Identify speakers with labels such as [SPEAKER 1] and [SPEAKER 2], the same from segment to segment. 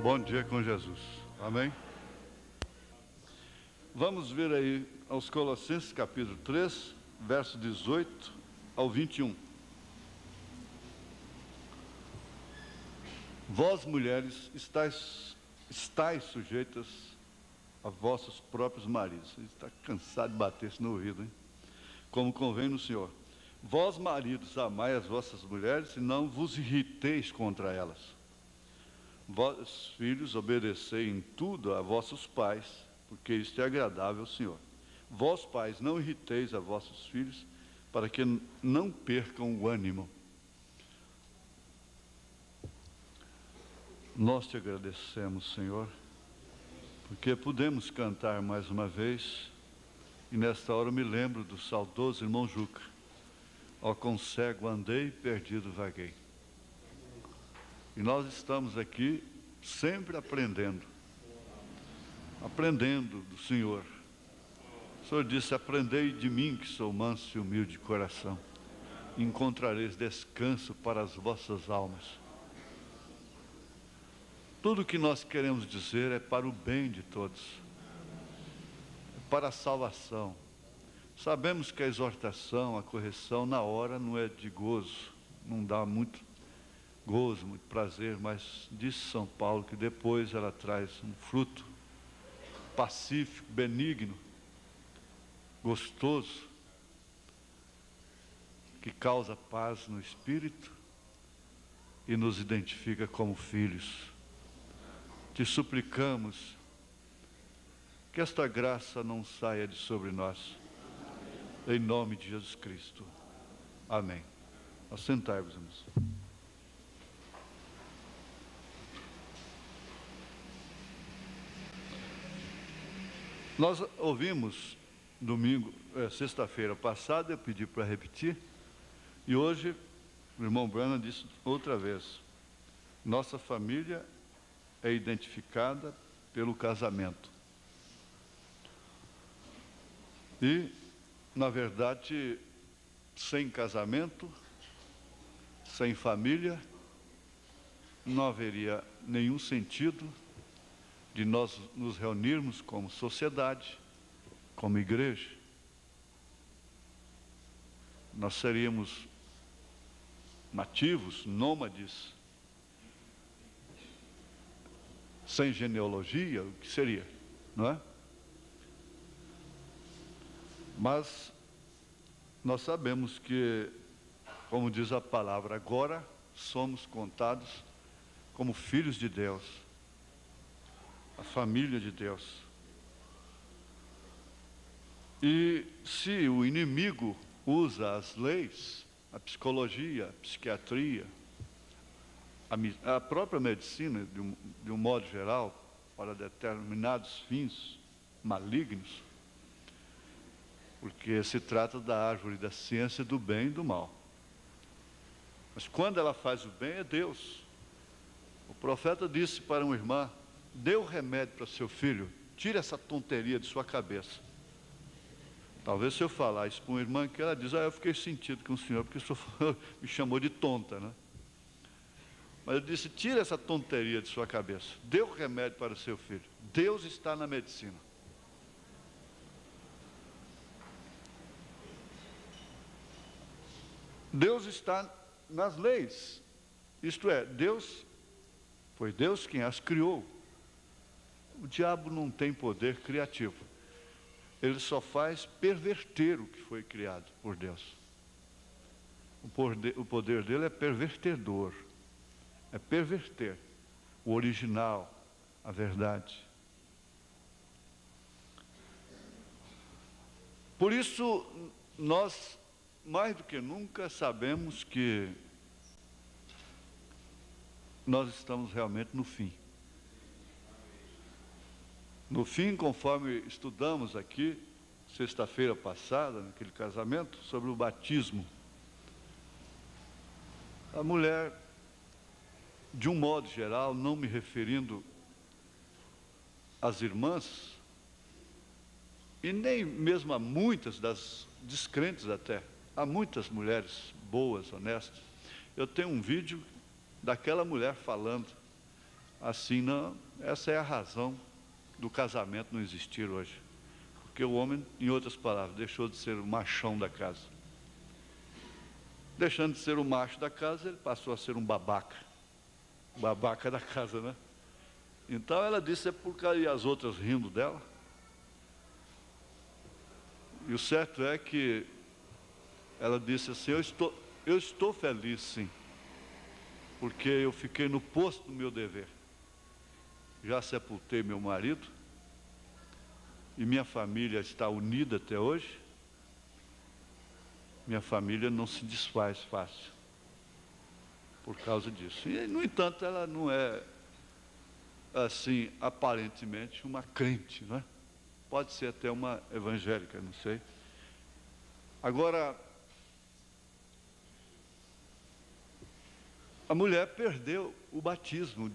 [SPEAKER 1] Bom dia com Jesus. Amém? Vamos ver aí aos Colossenses capítulo 3, verso 18 ao 21. Vós, mulheres, estáis sujeitas a vossos próprios maridos. Você está cansado de bater isso no ouvido, hein? Como convém no Senhor. Vós, maridos, amai as vossas mulheres e não vos irriteis contra elas. Vós, filhos, obedecei em tudo a vossos pais, porque isto é agradável ao Senhor. Vós, pais, não irriteis a vossos filhos, para que não percam o ânimo. Nós te agradecemos, Senhor, porque podemos cantar mais uma vez, e nesta hora eu me lembro do saudoso irmão Juca. Ó quão cego andei, perdido vaguei. E nós estamos aqui sempre aprendendo do Senhor. O Senhor disse: aprendei de mim, que sou manso e humilde de coração, encontrareis descanso para as vossas almas. Tudo o que nós queremos dizer é para o bem de todos, é para a salvação. Sabemos que a exortação, a correção na hora não é de gozo, não dá muito gozo, muito prazer, mas disse São Paulo que depois ela traz um fruto pacífico, benigno, gostoso, que causa paz no espírito e nos identifica como filhos. Te suplicamos que esta graça não saia de sobre nós, em nome de Jesus Cristo. Amém. Assentai-vos, irmãos. Nós ouvimos sexta-feira passada, eu pedi para repetir, e hoje o irmão Branham disse outra vez: nossa família é identificada pelo casamento. E, na verdade, sem casamento, sem família, não haveria nenhum sentido de nós nos reunirmos como sociedade, como igreja. Nós seríamos nativos, nômades, sem genealogia, o que seria, não é? Mas nós sabemos que, como diz a palavra, agora somos contados como filhos de Deus, a família de Deus. E se o inimigo usa as leis, a psicologia, a psiquiatria, a própria medicina, de um modo geral, para determinados fins malignos, porque se trata da árvore da ciência do bem e do mal. Mas quando ela faz o bem, é Deus. O profeta disse para uma irmã: dê o remédio para seu filho, tire essa tonteria de sua cabeça. Talvez se eu falar isso para uma irmã, que ela diz: eu fiquei sentido com o senhor, porque o senhor me chamou de tonta, né? Mas eu disse: tire essa tonteria de sua cabeça, dê o remédio para o seu filho. Deus está na medicina. Deus está nas leis, isto é, foi Deus quem as criou. O diabo não tem poder criativo, ele só faz perverter o que foi criado por Deus. O poder dele é pervertedor, é perverter o original, a verdade. Por isso, nós, mais do que nunca, sabemos que nós estamos realmente no fim. No fim, conforme estudamos aqui, sexta-feira passada, naquele casamento, sobre o batismo. A mulher, de um modo geral, não me referindo às irmãs, e nem mesmo a muitas das descrentes até, há muitas mulheres boas, honestas. Eu tenho um vídeo daquela mulher falando Assim não, essa é a razão do casamento não existir hoje. Porque o homem, em outras palavras, deixou de ser o machão da casa. Deixando de ser o macho da casa, ele passou a ser um babaca. Babaca da casa, né? Então ela disse, é por causa, e as outras rindo dela. E o certo é que ela disse assim, eu estou feliz sim, porque eu fiquei no posto do meu dever. Já sepultei meu marido, e minha família está unida até hoje. Minha família não se desfaz fácil por causa disso. E, no entanto, ela não é, assim, aparentemente uma crente, não é? Pode ser até uma evangélica, não sei. Agora, a mulher perdeu o batismo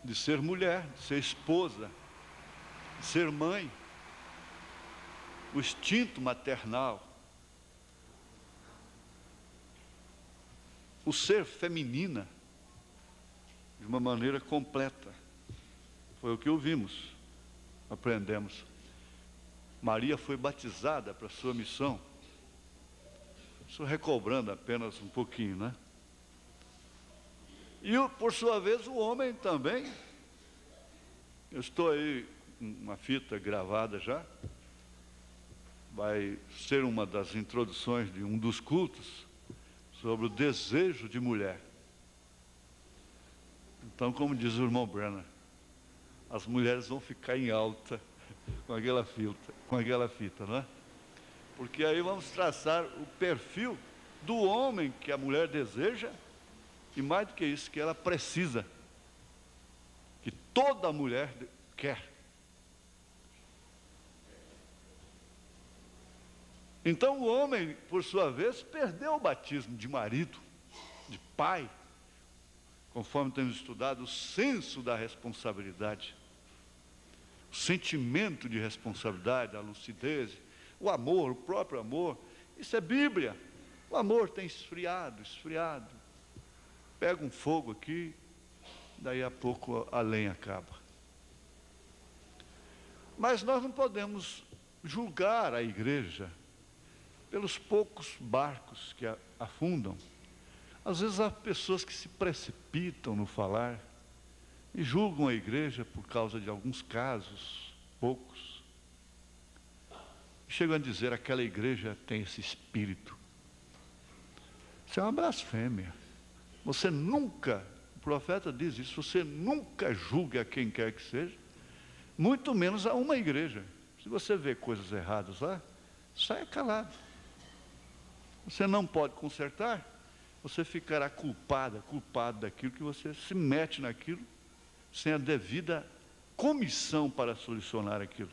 [SPEAKER 1] de ser mulher, de ser esposa, de ser mãe, o instinto maternal, o ser feminina, de uma maneira completa. Foi o que ouvimos, aprendemos. Maria foi batizada para a sua missão. Isso recobrando apenas um pouquinho, né? E, por sua vez, o homem também. Eu estou aí com uma fita gravada já. Vai ser uma das introduções de um dos cultos sobre o desejo de mulher. Então, como diz o irmão Brenner, as mulheres vão ficar em alta com aquela fita, não é? Porque aí vamos traçar o perfil do homem que a mulher deseja, e mais do que isso, que ela precisa, que toda mulher quer. Então o homem, por sua vez, perdeu o batismo de marido, de pai, conforme temos estudado, o senso da responsabilidade, o sentimento de responsabilidade, a lucidez, o amor, o próprio amor. Isso é Bíblia. O amor tem esfriado. Pega um fogo aqui, daí a pouco a lenha acaba. Mas nós não podemos julgar a igreja pelos poucos barcos que afundam. Às vezes há pessoas que se precipitam no falar e julgam a igreja por causa de alguns casos, poucos. Chegam a dizer, aquela igreja tem esse espírito. Isso é uma blasfêmia. Você nunca, o profeta diz isso, você nunca julgue a quem quer que seja, muito menos a uma igreja. Se você vê coisas erradas lá, saia calado. Você não pode consertar, você ficará culpado daquilo que você se mete naquilo, sem a devida comissão para solucionar aquilo.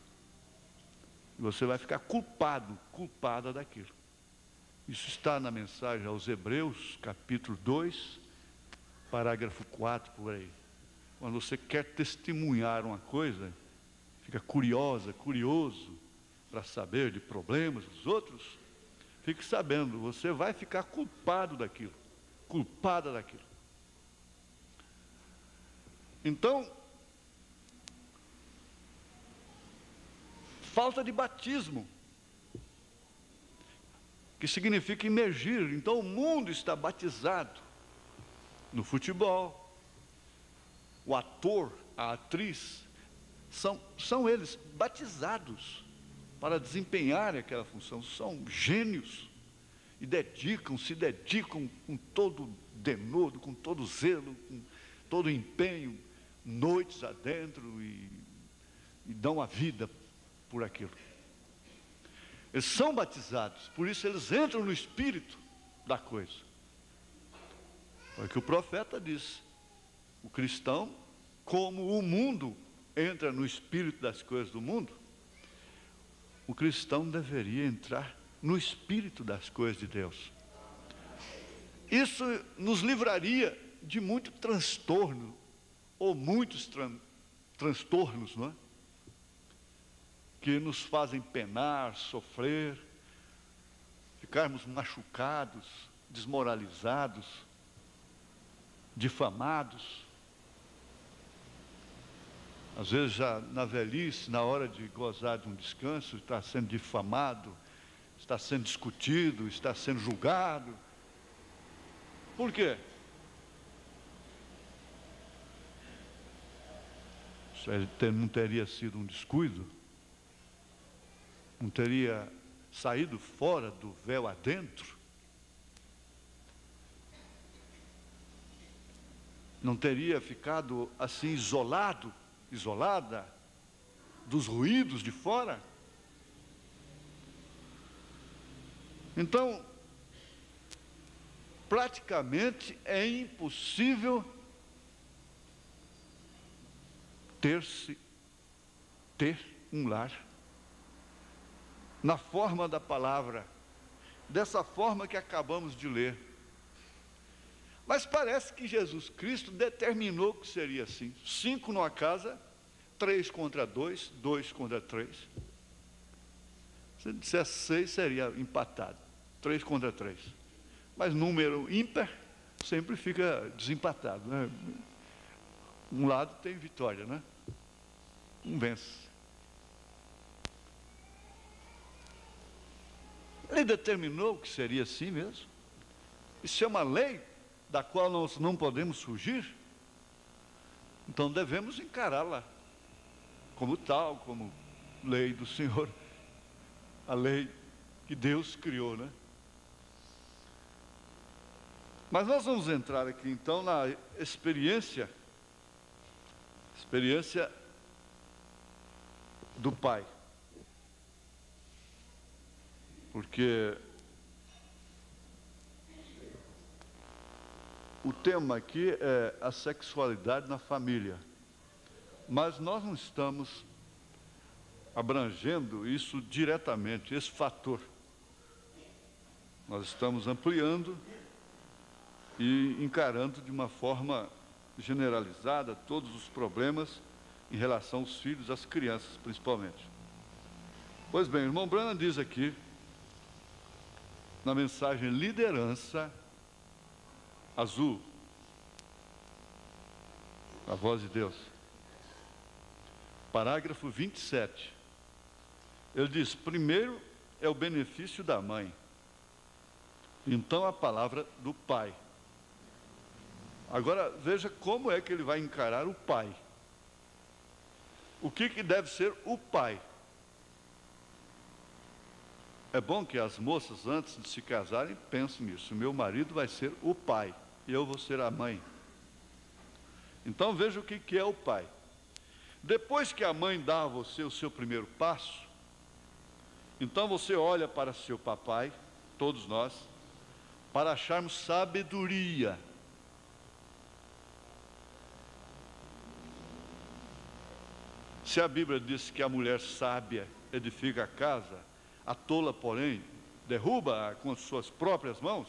[SPEAKER 1] E você vai ficar culpada daquilo. Isso está na mensagem aos Hebreus, capítulo 2, parágrafo 4, por aí. Quando você quer testemunhar uma coisa, fica curioso para saber de problemas dos outros, fique sabendo, você vai ficar culpada daquilo. Então, falta de batismo, que significa imergir. Então o mundo está batizado no futebol, o ator, a atriz, são eles batizados para desempenharem aquela função. São gênios e se dedicam com todo denodo, com todo zelo, com todo empenho, noites adentro, e dão a vida por aquilo. Eles são batizados, por isso eles entram no espírito da coisa. É o que o profeta disse. O cristão, como o mundo entra no espírito das coisas do mundo, o cristão deveria entrar no espírito das coisas de Deus. Isso nos livraria de muito transtorno, ou muitos transtornos, não é? Que nos fazem penar, sofrer, ficarmos machucados, desmoralizados, difamados. às vezes já na velhice, na hora de gozar de um descanso, está sendo difamado, está sendo discutido, está sendo julgado. Por quê? Não teria sido um descuido? Não teria saído fora do véu adentro? Não teria ficado assim isolado, isolada dos ruídos de fora? Então, praticamente é impossível ter um lar na forma da palavra, dessa forma que acabamos de ler. Mas parece que Jesus Cristo determinou que seria assim: 5 numa casa, 3 contra 2, 2 contra 3. Se dissesse 6, seria empatado, 3 contra 3. Mas número ímpar sempre fica desempatado, né? Um lado tem vitória, né? Um vence. Ele determinou que seria assim mesmo. Isso é uma lei da qual nós não podemos fugir. Então devemos encará-la como tal, como lei do Senhor, a lei que Deus criou, né? Mas nós vamos entrar aqui então na experiência do pai. Porque o tema aqui é a sexualidade na família. Mas nós não estamos abrangendo isso diretamente, esse fator. Nós estamos ampliando e encarando de uma forma generalizada todos os problemas em relação aos filhos, às crianças principalmente. Pois bem, o irmão Branham diz aqui, na mensagem Liderança Azul, a voz de Deus, parágrafo 27, ele diz: primeiro é o benefício da mãe, então a palavra do pai. Agora veja como é que ele vai encarar o pai. O que deve ser o pai? É bom que as moças, antes de se casarem, pensem nisso: meu marido vai ser o pai e eu vou ser a mãe. Então veja o que é o pai. Depois que a mãe dá a você o seu primeiro passo, então você olha para seu papai, todos nós, para acharmos sabedoria. Se a Bíblia diz que a mulher sábia edifica a casa, a tola, porém, derruba-a com as suas próprias mãos.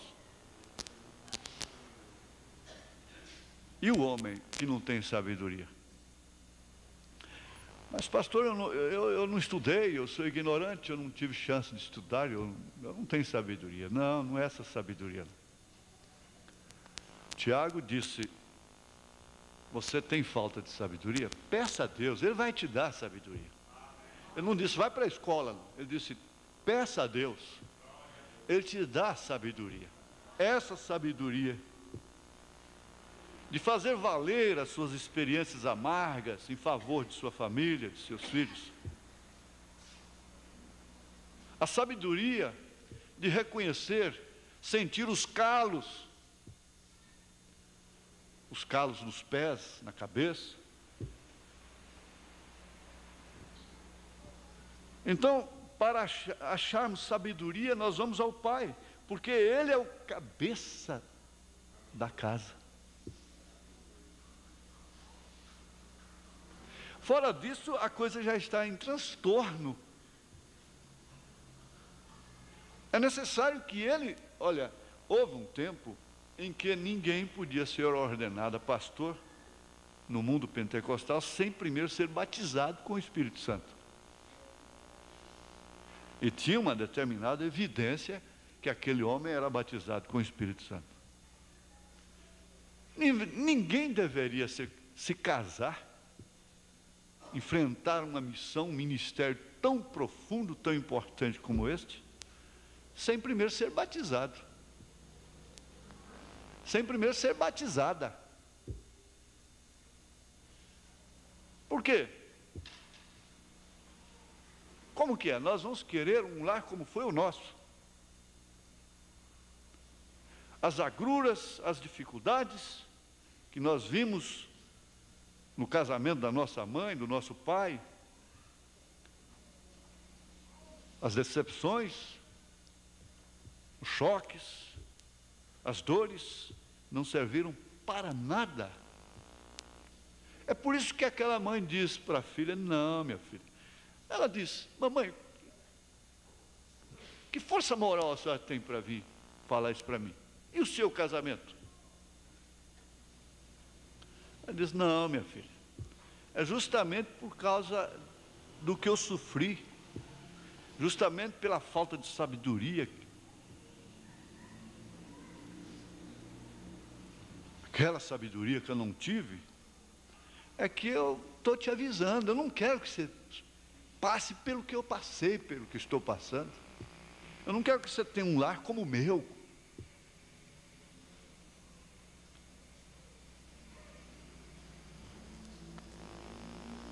[SPEAKER 1] E o homem que não tem sabedoria? Mas pastor, eu não estudei, eu sou ignorante, eu não tive chance de estudar, eu não tenho sabedoria. Não, não é essa sabedoria. Tiago disse: você tem falta de sabedoria? Peça a Deus, Ele vai te dar sabedoria. Ele não disse, vai para a escola, não. Ele disse, peça a Deus, Ele te dá sabedoria. Essa sabedoria de fazer valer as suas experiências amargas em favor de sua família, de seus filhos. A sabedoria de reconhecer, sentir os calos nos pés, na cabeça. Então, para acharmos sabedoria, nós vamos ao pai, porque ele é o cabeça da casa. Fora disso, a coisa já está em transtorno. É necessário que ele, olha, houve um tempo em que ninguém podia ser ordenado a pastor no mundo pentecostal sem primeiro ser batizado com o Espírito Santo. E tinha uma determinada evidência que aquele homem era batizado com o Espírito Santo. Ninguém deveria se casar enfrentar uma missão, um ministério tão profundo, tão importante como este, sem primeiro ser batizado. Sem primeiro ser batizada. Por quê? Como que é? Nós vamos querer um lar como foi o nosso. As agruras, as dificuldades que nós vimos no casamento da nossa mãe, do nosso pai, as decepções, os choques, as dores, não serviram para nada. É por isso que aquela mãe diz para a filha: não, minha filha. Ela diz: mamãe, que força moral a senhora tem para vir falar isso para mim? E o seu casamento? Ela diz: não, minha filha, é justamente por causa do que eu sofri, justamente pela falta de sabedoria, aquela sabedoria que eu não tive, é que eu estou te avisando. Eu não quero que você passe pelo que eu passei, pelo que estou passando. Eu não quero que você tenha um lar como o meu.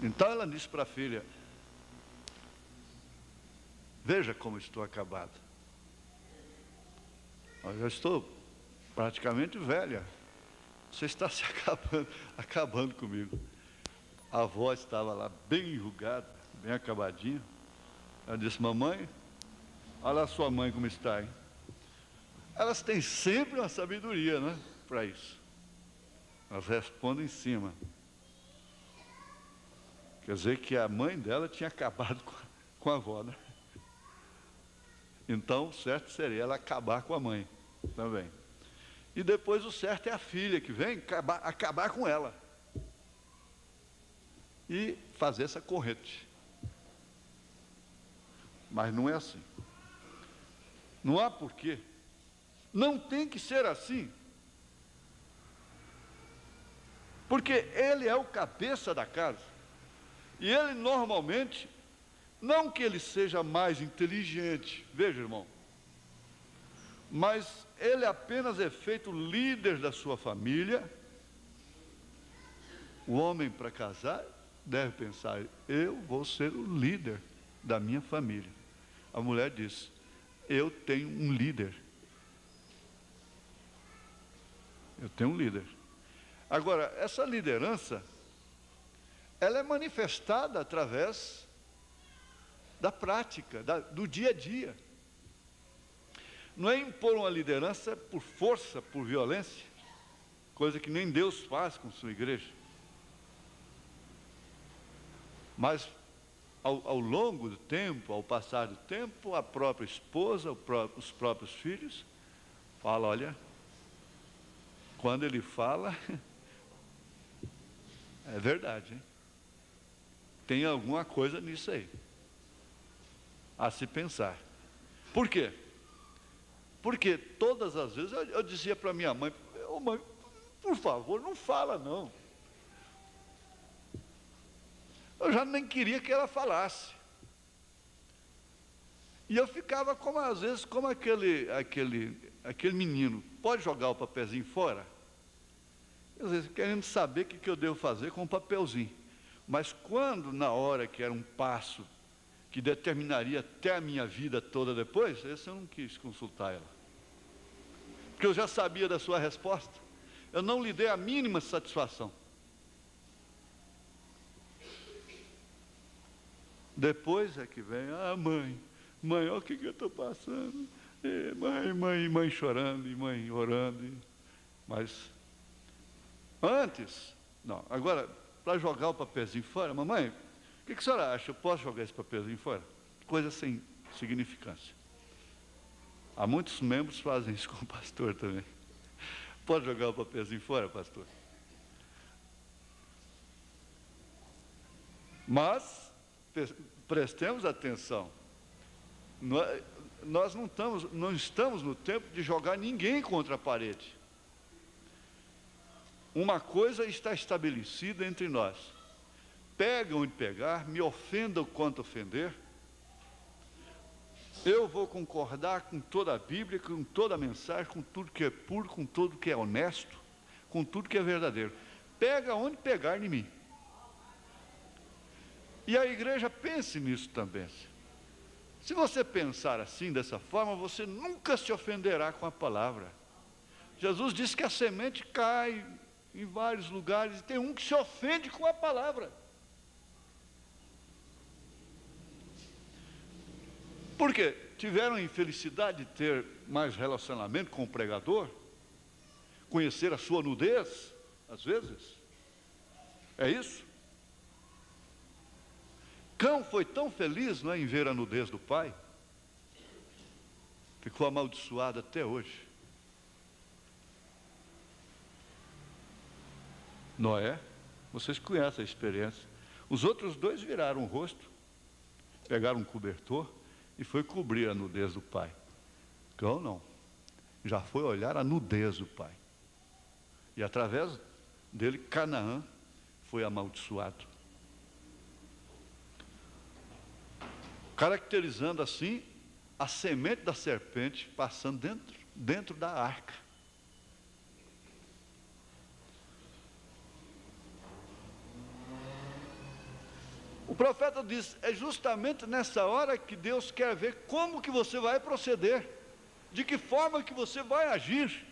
[SPEAKER 1] Então ela disse para a filha: veja como estou acabada. Eu já estou praticamente velha. Você está se acabando comigo. A avó estava lá bem enrugada, bem acabadinha. Ela disse: mamãe, olha a sua mãe como está, hein? Elas têm sempre uma sabedoria, né, para isso. Elas respondem em cima. Quer dizer que a mãe dela tinha acabado com a avó, né? Então, o certo seria ela acabar com a mãe também. E depois o certo é a filha que vem acabar com ela. E fazer essa corrente. Mas não é assim. Não há porquê. Não tem que ser assim. Porque ele é o cabeça da casa. E ele normalmente, não que ele seja mais inteligente, veja, irmão, mas ele apenas é feito líder da sua família. O homem, para casar, deve pensar: eu vou ser o líder da minha família. A mulher diz: eu tenho um líder. Eu tenho um líder. Agora, essa liderança, ela é manifestada através da prática, do dia a dia. Não é impor uma liderança por força, por violência, coisa que nem Deus faz com sua igreja. Mas, ao longo do tempo, ao passar do tempo, a própria esposa, os próprios filhos, falam: olha, quando ele fala, é verdade, hein? Tem alguma coisa nisso aí, a se pensar. Por quê? Porque todas as vezes eu dizia para minha mãe: oh, mãe, por favor, não fala não. Eu já nem queria que ela falasse. E eu ficava como, às vezes, como aquele menino: pode jogar o papelzinho fora? Às vezes, querendo saber o que eu devo fazer com o papelzinho. Mas quando, na hora que era um passo que determinaria até a minha vida toda depois, esse eu não quis consultar ela. Porque eu já sabia da sua resposta. Eu não lhe dei a mínima satisfação. Depois é que vem: ah, mãe, olha o que eu estou passando. Mãe chorando, e mãe orando. Mas, antes, não, agora, para jogar o papelzinho fora, mamãe, o que a senhora acha? Eu posso jogar esse papelzinho fora? Coisa sem significância. Há muitos membros que fazem isso com o pastor também. Pode jogar o papelzinho fora, pastor? Mas, prestemos atenção. Nós não estamos no tempo de jogar ninguém contra a parede. Uma coisa está estabelecida entre nós: pega onde pegar, me ofenda o quanto ofender, eu vou concordar com toda a Bíblia, com toda a mensagem, com tudo que é puro, com tudo que é honesto, com tudo que é verdadeiro. Pega onde pegar em mim. E a igreja pense nisso também. Se você pensar assim, dessa forma, você nunca se ofenderá com a palavra. Jesus disse que a semente cai em vários lugares, e tem um que se ofende com a palavra. Por quê? Tiveram a infelicidade de ter mais relacionamento com o pregador? Conhecer a sua nudez, às vezes? É isso? Cão foi tão feliz, não é, em ver a nudez do pai? Ficou amaldiçoado até hoje. Noé, vocês conhecem a experiência. Os outros dois viraram o rosto, pegaram um cobertor e foi cobrir a nudez do pai. Cão não, já foi olhar a nudez do pai. E através dele, Canaã foi amaldiçoado. Caracterizando assim a semente da serpente passando dentro da arca. O profeta diz, é justamente nessa hora que Deus quer ver como que você vai proceder, de que forma que você vai agir.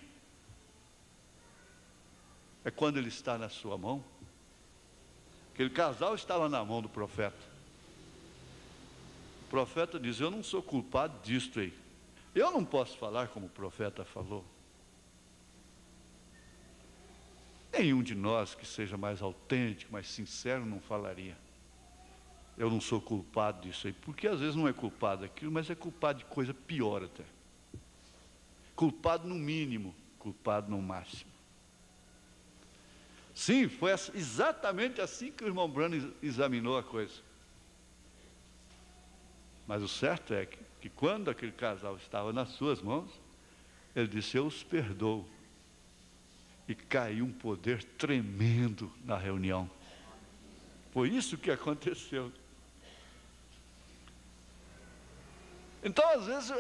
[SPEAKER 1] É quando ele está na sua mão. Aquele casal estava na mão do profeta. O profeta diz, eu não sou culpado disto aí. Eu não posso falar como o profeta falou. Nenhum de nós que seja mais autêntico, mais sincero, não falaria. Eu não sou culpado disso aí, porque às vezes não é culpado daquilo, mas é culpado de coisa pior até. Culpado no mínimo, culpado no máximo. Sim, foi exatamente assim que o irmão Branham examinou a coisa. Mas o certo é que quando aquele casal estava nas suas mãos, ele disse, eu os perdoo. E caiu um poder tremendo na reunião. Foi isso que aconteceu. Então, às vezes,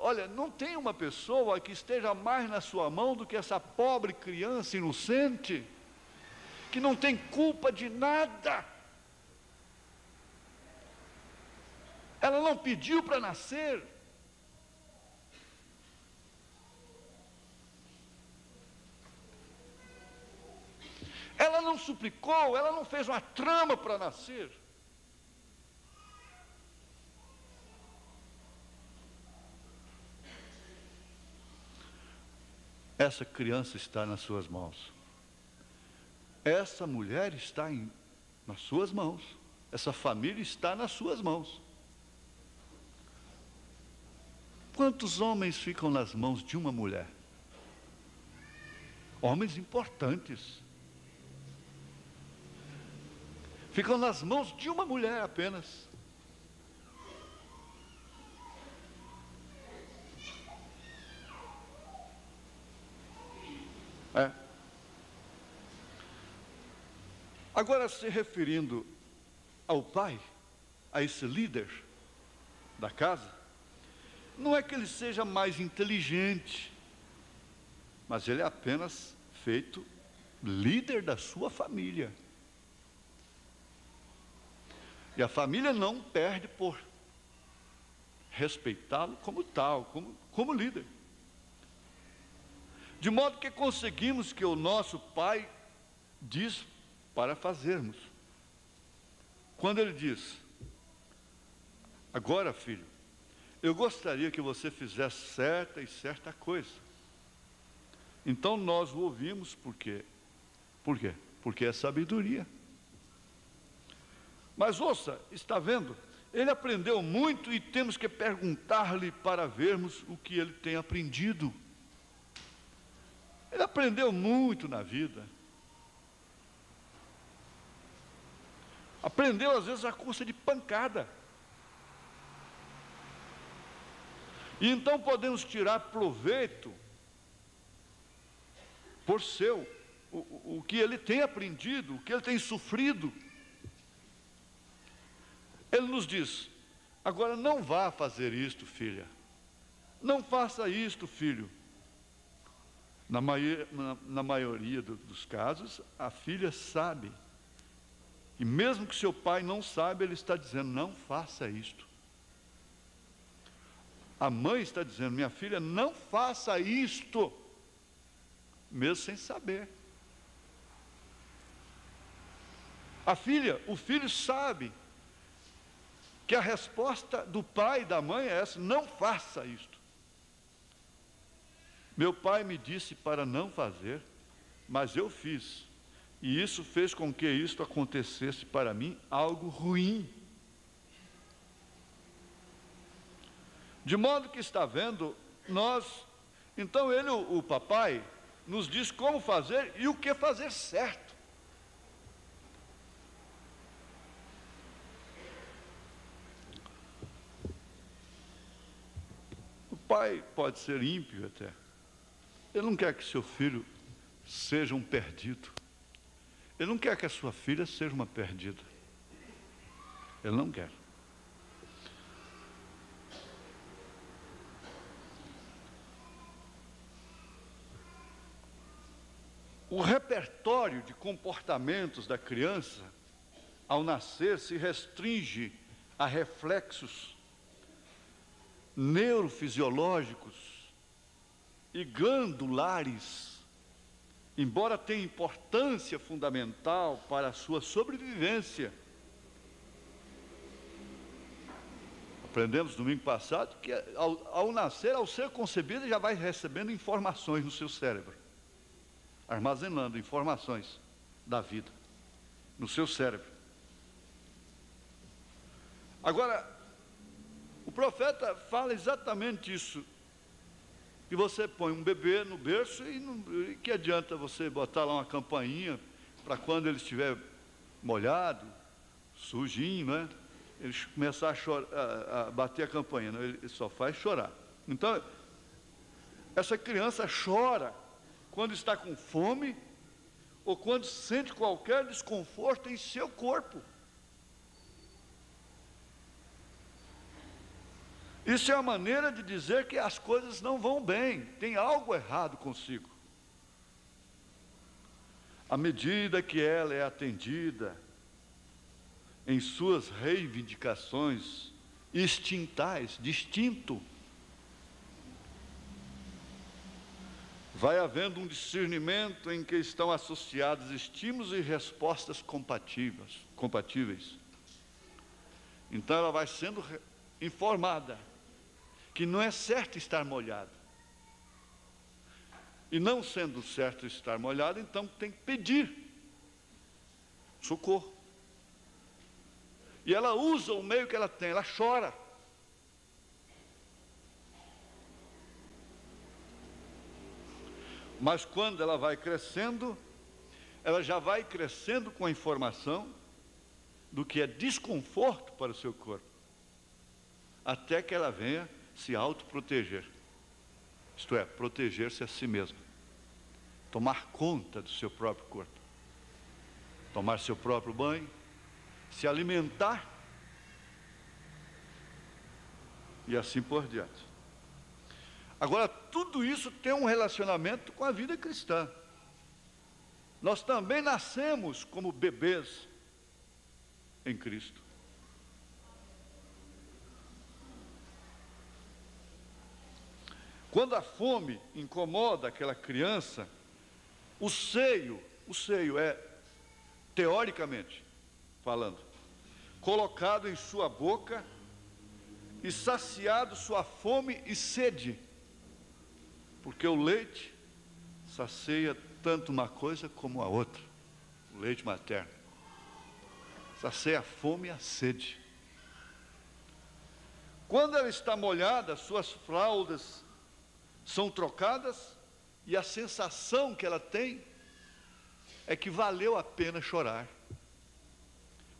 [SPEAKER 1] olha, não tem uma pessoa que esteja mais na sua mão do que essa pobre criança inocente, que não tem culpa de nada. Ela não pediu para nascer. Ela não suplicou, ela não fez uma trama para nascer. Essa criança está nas suas mãos. Essa mulher está nas suas mãos. Essa família está nas suas mãos. Quantos homens ficam nas mãos de uma mulher? Homens importantes. Ficam nas mãos de uma mulher apenas. Agora, se referindo ao pai, a esse líder da casa, não é que ele seja mais inteligente, mas ele é apenas feito líder da sua família. E a família não perde por respeitá-lo como tal, como líder. De modo que conseguimos que o nosso pai diz para fazermos. Quando ele diz, agora filho, eu gostaria que você fizesse certa e certa coisa. Então nós o ouvimos, por quê? Por quê? Porque é sabedoria. Mas ouça, está vendo? Ele aprendeu muito e temos que perguntar-lhe para vermos o que ele tem aprendido. Ele aprendeu muito na vida. Aprendeu às vezes a custa de pancada. E então podemos tirar proveito por o que ele tem aprendido, o que ele tem sofrido. Ele nos diz: agora não vá fazer isto, filha. Não faça isto, filho. Na maioria dos casos, a filha sabe. E mesmo que seu pai não saiba, ele está dizendo: não faça isto. A mãe está dizendo: minha filha, não faça isto, mesmo sem saber. O filho sabe que a resposta do pai e da mãe é essa: não faça isto. Meu pai me disse para não fazer, mas eu fiz. E isso fez com que isto acontecesse para mim algo ruim. De modo que está vendo, então o papai, nos diz como fazer e o que fazer certo. O pai pode ser ímpio até. Ele não quer que seu filho seja um perdido. Ele não quer que a sua filha seja uma perdida. Ele não quer. O repertório de comportamentos da criança, ao nascer, se restringe a reflexos neurofisiológicos e glandulares, embora tenha importância fundamental para a sua sobrevivência. Aprendemos domingo passado que ao nascer, ao ser concebido, já vai recebendo informações no seu cérebro, armazenando informações da vida no seu cérebro. Agora, o profeta fala exatamente isso, que você põe um bebê no berço e que adianta você botar lá uma campainha para quando ele estiver molhado, sujinho, né? Ele começar a chorar, a bater a campainha, né? Ele só faz chorar. Então, essa criança chora quando está com fome ou quando sente qualquer desconforto em seu corpo. Isso é a maneira de dizer que as coisas não vão bem, tem algo errado consigo. À medida que ela é atendida em suas reivindicações instintais, de instinto, vai havendo um discernimento em que estão associados estímulos e respostas compatíveis. Então ela vai sendo informada que não é certo estar molhado. E não sendo certo estar molhado, então tem que pedir socorro. E ela usa o meio que ela tem, ela chora. Mas quando ela vai crescendo, ela já vai crescendo com a informação do que é desconforto para o seu corpo, até que ela venha se autoproteger, isto é, proteger-se a si mesma, tomar conta do seu próprio corpo, tomar seu próprio banho, se alimentar e assim por diante. Agora, tudo isso tem um relacionamento com a vida cristã. Nós também nascemos como bebês em Cristo. Quando a fome incomoda aquela criança, o seio é, teoricamente falando, colocado em sua boca e saciado sua fome e sede, porque o leite sacia tanto uma coisa como a outra, o leite materno, sacia a fome e a sede. Quando ela está molhada, suas fraldas são trocadas e a sensação que ela tem é que valeu a pena chorar,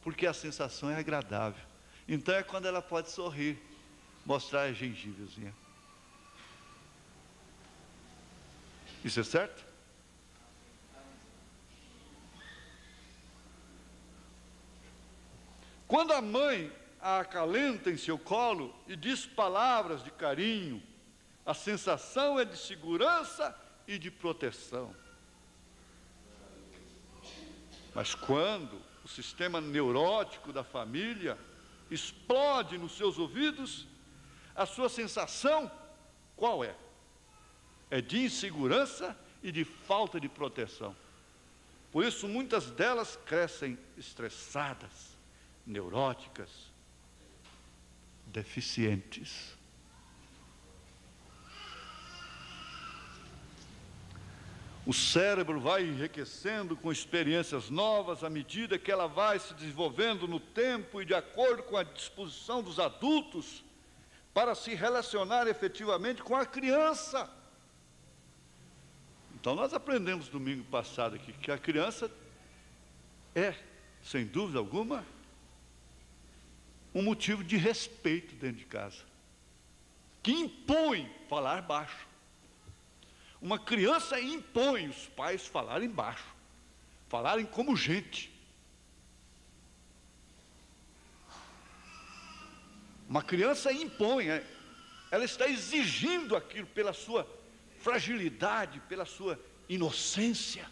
[SPEAKER 1] porque a sensação é agradável. Então é quando ela pode sorrir, mostrar a gengivazinha. Isso é certo? Quando a mãe a acalenta em seu colo e diz palavras de carinho. A sensação é de segurança e de proteção. Mas quando o sistema neurótico da família explode nos seus ouvidos, a sua sensação, qual é? É de insegurança e de falta de proteção. Por isso, muitas delas crescem estressadas, neuróticas, deficientes. O cérebro vai enriquecendo com experiências novas à medida que ela vai se desenvolvendo no tempo e de acordo com a disposição dos adultos para se relacionar efetivamente com a criança. Então, nós aprendemos domingo passado aqui que a criança é, sem dúvida alguma, um motivo de respeito dentro de casa, que impõe falar baixo. Uma criança impõe os pais falarem baixo, falarem como gente. Uma criança impõe, ela está exigindo aquilo pela sua fragilidade, pela sua inocência,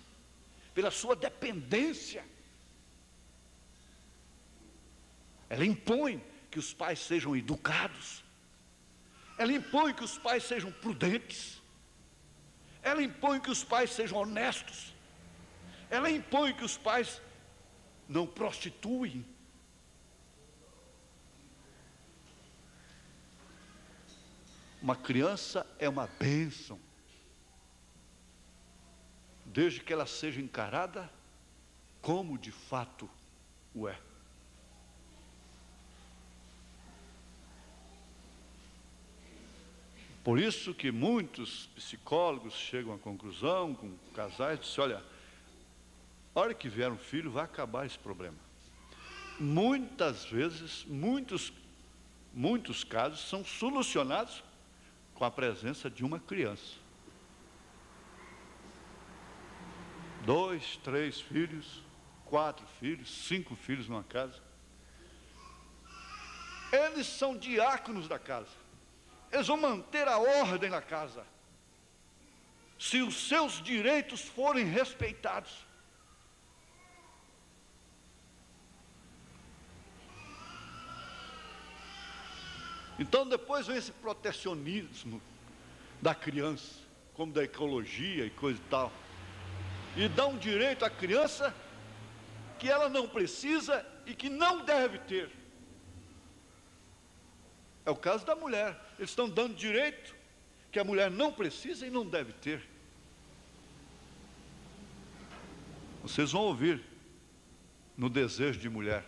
[SPEAKER 1] pela sua dependência. Ela impõe que os pais sejam educados. Ela impõe que os pais sejam prudentes. Ela impõe que os pais sejam honestos. Ela impõe que os pais não prostituem. Uma criança é uma bênção, desde que ela seja encarada como de fato o é. Por isso que muitos psicólogos chegam à conclusão, com casais, dizem, olha, a hora que vier um filho vai acabar esse problema. Muitas vezes, muitos casos são solucionados com a presença de uma criança. 2, 3 filhos, 4 filhos, 5 filhos numa casa. Eles são diáconos da casa. Eles vão manter a ordem na casa, se os seus direitos forem respeitados. Então depois vem esse protecionismo da criança, como da ecologia e coisa e tal, e dá um direito à criança que ela não precisa e que não deve ter. É o caso da mulher. Eles estão dando direito que a mulher não precisa e não deve ter. Vocês vão ouvir no desejo de mulher.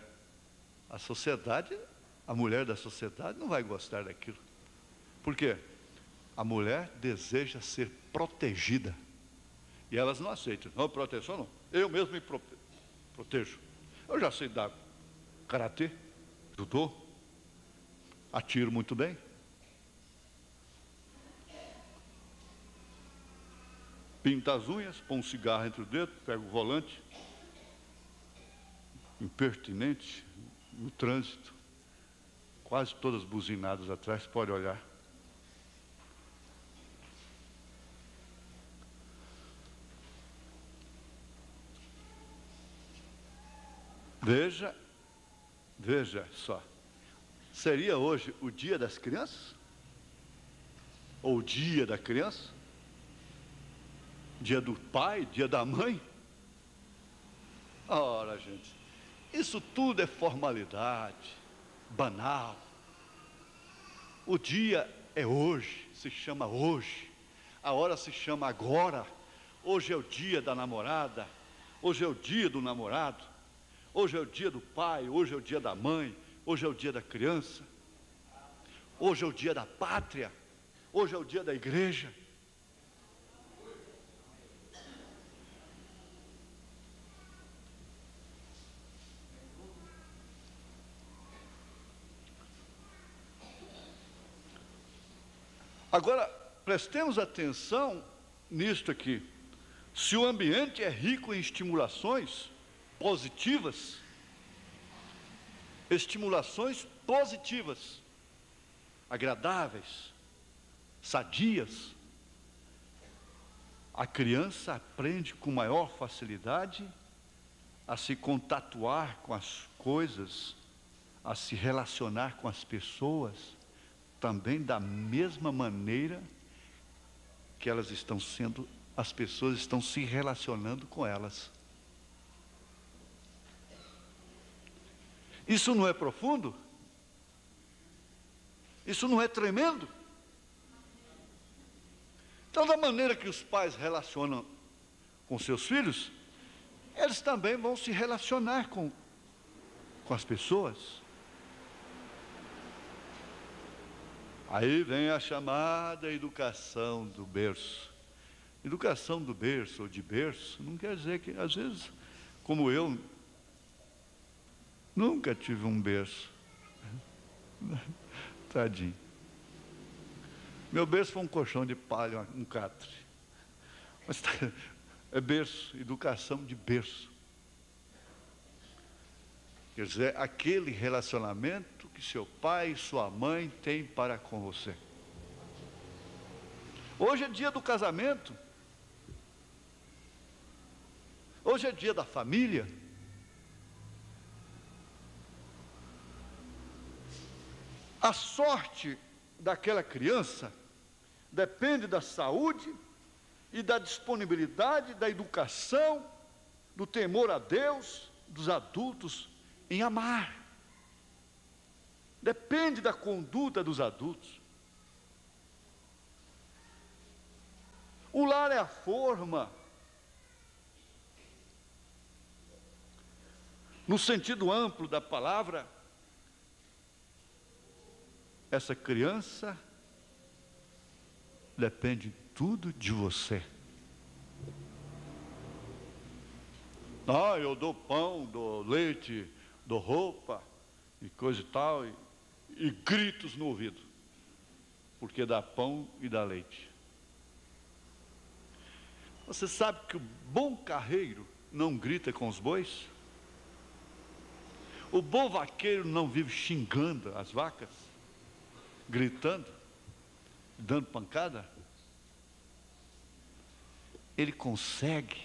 [SPEAKER 1] A sociedade, a mulher da sociedade não vai gostar daquilo. Por quê? A mulher deseja ser protegida. E elas não aceitam. Não, proteção não. Eu mesmo me protejo. Eu já sei dar karatê, judô, atiro muito bem. Pinta as unhas, põe um cigarro entre o dedo, pega o volante. Impertinente, no trânsito. Quase todas buzinadas atrás, pode olhar. Veja só. Seria hoje o dia das crianças? Ou o dia da criança? Dia do pai, dia da mãe? Ora, gente, isso tudo é formalidade, banal. O dia é hoje, se chama hoje. A hora se chama agora. Hoje é o dia da namorada. Hoje é o dia do namorado. Hoje é o dia do pai. Hoje é o dia da mãe. Hoje é o dia da criança. Hoje é o dia da pátria. Hoje é o dia da igreja. Agora, prestemos atenção nisto aqui. Se o ambiente é rico em estimulações positivas, estimulações positivas, agradáveis, sadias, a criança aprende com maior facilidade a se contatuar com as coisas, a se relacionar com as pessoas, também da mesma maneira que as pessoas estão se relacionando com elas. Isso não é profundo? Isso não é tremendo? Então, da maneira que os pais relacionam com seus filhos, eles também vão se relacionar com as pessoas. Aí vem a chamada educação do berço. Educação do berço ou de berço não quer dizer que, às vezes, como eu, nunca tive um berço. Tadinho. Meu berço foi um colchão de palha, um catre. Mas é berço, educação de berço. Quer dizer, aquele relacionamento que seu pai e sua mãe têm para com você. Hoje é dia do casamento. Hoje é dia da família. A sorte daquela criança depende da saúde e da disponibilidade, da educação, do temor a Deus, dos adultos em amar. Depende da conduta dos adultos. O lar é a forma, no sentido amplo da palavra. Essa criança depende tudo de você. Eu dou pão, dou leite, dou roupa e coisa e tal, e gritos no ouvido, porque dá pão e dá leite. Você sabe que o bom carreiro não grita com os bois? O bom vaqueiro não vive xingando as vacas, gritando, dando pancada? Ele consegue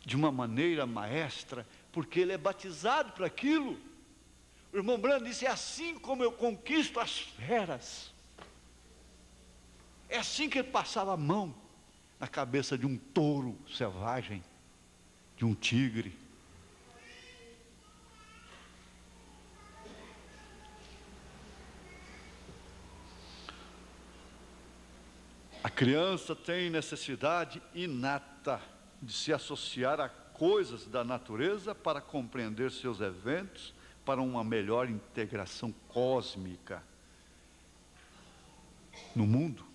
[SPEAKER 1] de uma maneira maestra, porque ele é batizado para aquilo. O irmão Brando disse: é assim como eu conquisto as feras. É assim que ele passava a mão na cabeça de um touro selvagem, de um tigre. A criança tem necessidade inata de se associar a coisas da natureza para compreender seus eventos, para uma melhor integração cósmica no mundo.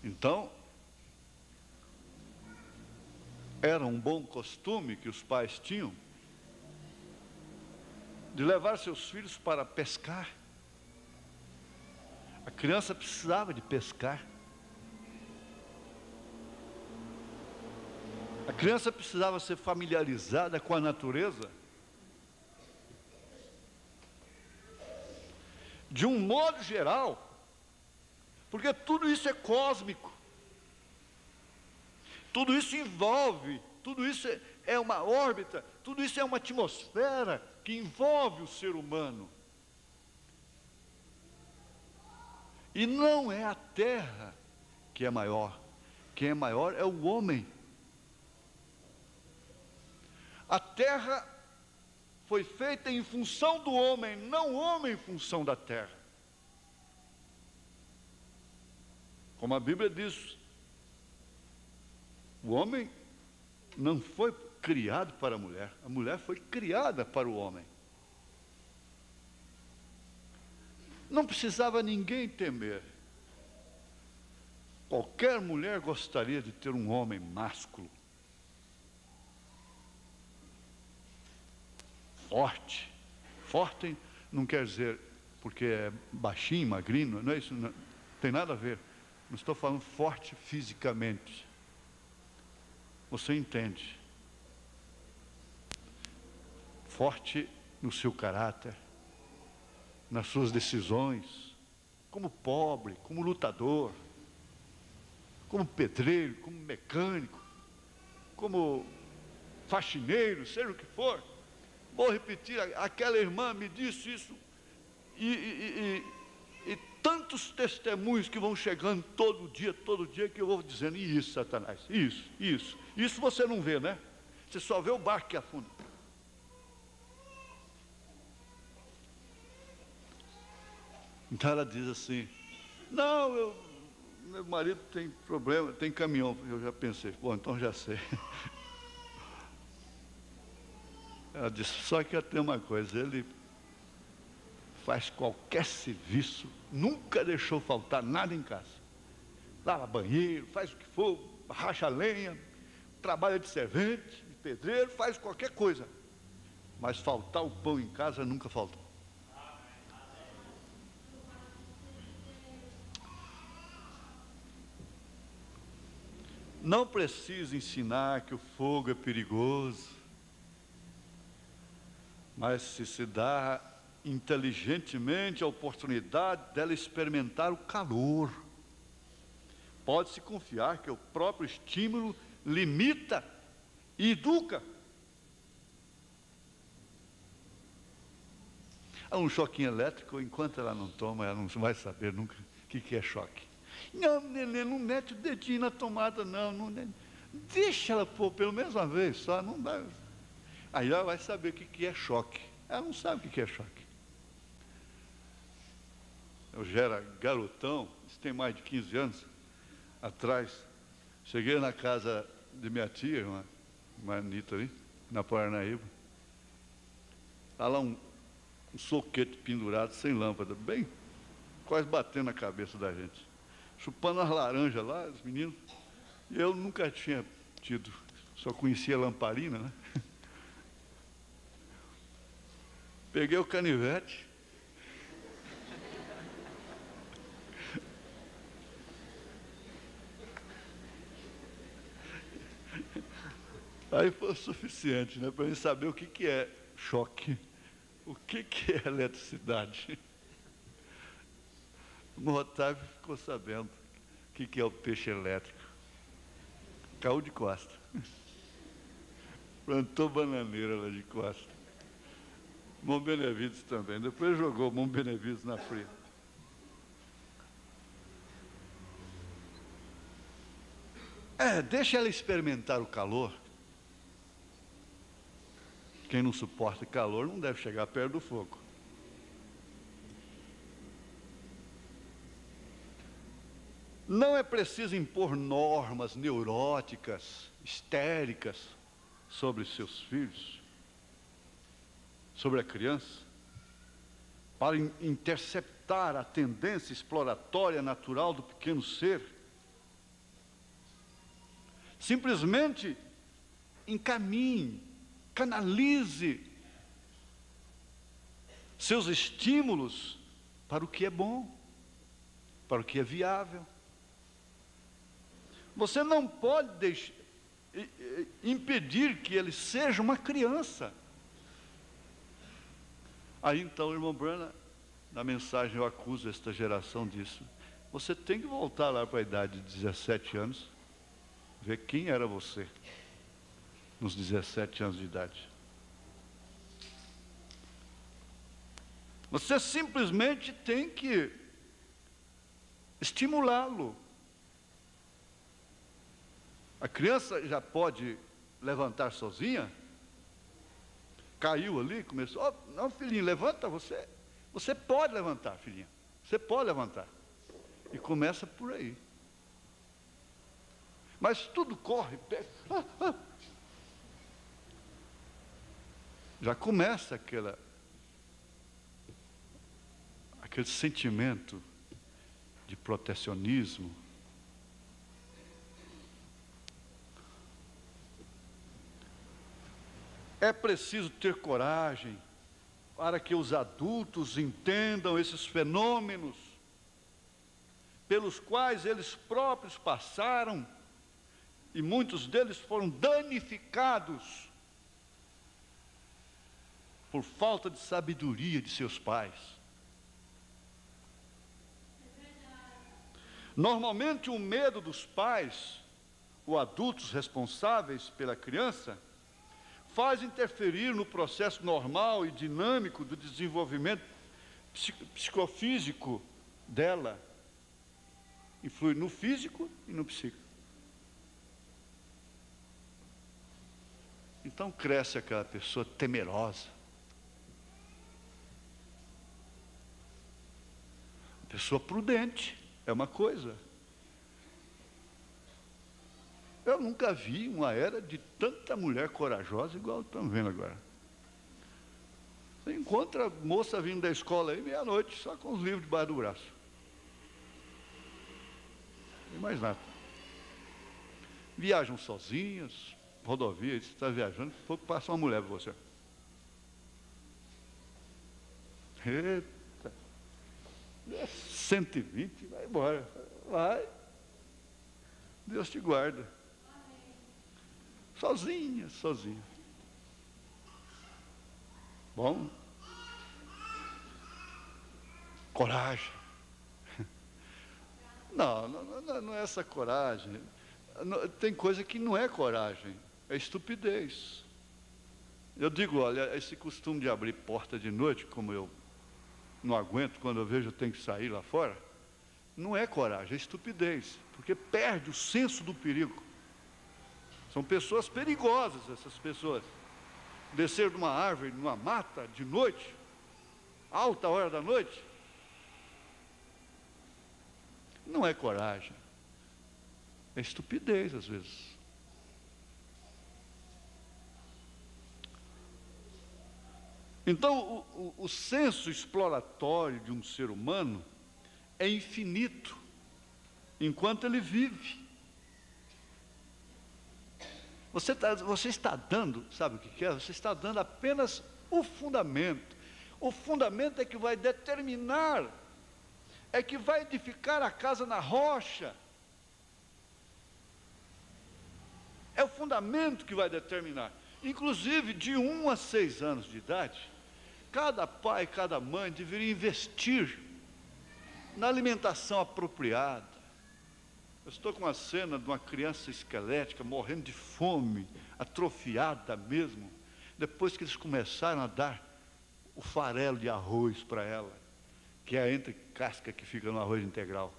[SPEAKER 1] Então, era um bom costume que os pais tinham de levar seus filhos para pescar. A criança precisava de pescar. A criança precisava ser familiarizada com a natureza. De um modo geral, porque tudo isso é cósmico. Tudo isso envolve, tudo isso é uma órbita, tudo isso é uma atmosfera que envolve o ser humano. E não é a terra que é maior. Quem é maior é o homem. A terra foi feita em função do homem, não o homem em função da terra. Como a Bíblia diz, o homem não foi criado para a mulher foi criada para o homem. Não precisava ninguém temer. Qualquer mulher gostaria de ter um homem másculo, forte. Forte não quer dizer porque é baixinho, magrinho, não é isso, não tem nada a ver. Não estou falando forte fisicamente. Você entende? forte no seu caráter, nas suas decisões, como pobre, como lutador, como pedreiro, como mecânico, como faxineiro, seja o que for. Vou repetir, aquela irmã me disse isso, e tantos testemunhos que vão chegando todo dia, que eu vou dizendo, e isso, Satanás, isso você não vê, né? Você só vê o barco que afunda. Então ela diz assim, não, meu marido tem problema, tem caminhão. Eu já pensei, bom, então já sei. Ela disse, só que tem uma coisa, ele faz qualquer serviço, nunca deixou faltar nada em casa. Lava banheiro, faz o que for, racha lenha, trabalha de servente, de pedreiro, faz qualquer coisa. Mas faltar o pão em casa nunca faltou. Não precisa ensinar que o fogo é perigoso, mas se dá inteligentemente a oportunidade dela experimentar o calor. Pode-se confiar que o próprio estímulo limita e educa. Há um choquinho elétrico, enquanto ela não toma, ela não vai saber nunca o que é choque. Não, neném, não mete o dedinho na tomada, não. Deixa ela pôr pelo menos uma vez só, não dá. Aí ela vai saber o que é choque. Ela não sabe o que é choque. Eu já era garotão, isso tem mais de 15 anos atrás. Cheguei na casa de minha tia, uma Anitta ali, na Paranaíba. Está lá um soquete pendurado, sem lâmpada, bem, quase batendo na cabeça da gente. Chupando as laranjas lá, os meninos. E eu nunca tinha tido, só conhecia lamparina, né? Peguei o canivete. Aí foi o suficiente, né, para eu saber o que é choque, o que é eletricidade. O Otávio ficou sabendo o que é o peixe elétrico. Caiu de costa. Plantou bananeira lá de costa. Bom Benevides também. Depois jogou Bom Benevides na fria. Deixa ela experimentar o calor. Quem não suporta calor não deve chegar perto do fogo. Não é preciso impor normas neuróticas, histéricas sobre seus filhos, sobre a criança, para interceptar a tendência exploratória natural do pequeno ser. Simplesmente encaminhe, canalize seus estímulos para o que é bom, para o que é viável. Você não pode impedir que ele seja uma criança. Aí então, irmão Branham, na mensagem eu acuso esta geração disso. Você tem que voltar lá para a idade de 17 anos, ver quem era você nos 17 anos de idade. Você simplesmente tem que estimulá-lo. A criança já pode levantar sozinha? Caiu ali, começou, oh, não, filhinho, levanta você. Você pode levantar, filhinha. Você pode levantar. E começa por aí. Mas tudo corre, já começa aquele sentimento de protecionismo. É preciso ter coragem para que os adultos entendam esses fenômenos pelos quais eles próprios passaram e muitos deles foram danificados por falta de sabedoria de seus pais. Normalmente o medo dos pais, ou adultos responsáveis pela criança, faz interferir no processo normal e dinâmico do desenvolvimento psicofísico dela. Influi no físico e no psíquico. Então cresce aquela pessoa temerosa. Pessoa prudente é uma coisa. Eu nunca vi uma era de tanta mulher corajosa igual estamos vendo agora. Você encontra moça vindo da escola aí meia-noite, só com os livros debaixo do braço. Não tem mais nada. Viajam sozinhas, rodovia, você está viajando, pouco passa uma mulher para você. Eita! 120, vai embora. Vai. Deus te guarda. Sozinha, sozinha. Bom. Coragem. Não é essa coragem. Tem coisa que não é coragem, é estupidez. Eu digo, olha, esse costume de abrir porta de noite, como eu não aguento, quando eu vejo eu tenho que sair lá fora, não é coragem, é estupidez, porque perde o senso do perigo. São pessoas perigosas, essas pessoas. Descer de uma árvore, numa mata, de noite, alta hora da noite, não é coragem, é estupidez às vezes. Então, o senso exploratório de um ser humano é infinito, enquanto ele vive. Você está dando, sabe o que é? Você está dando apenas o fundamento. O fundamento é que vai determinar, é que vai edificar a casa na rocha. É o fundamento que vai determinar. Inclusive, de 1 a 6 anos de idade, cada pai, cada mãe deveria investir na alimentação apropriada. Eu estou com uma cena de uma criança esquelética, morrendo de fome, atrofiada mesmo, depois que eles começaram a dar o farelo de arroz para ela, que é a entre-casca que fica no arroz integral.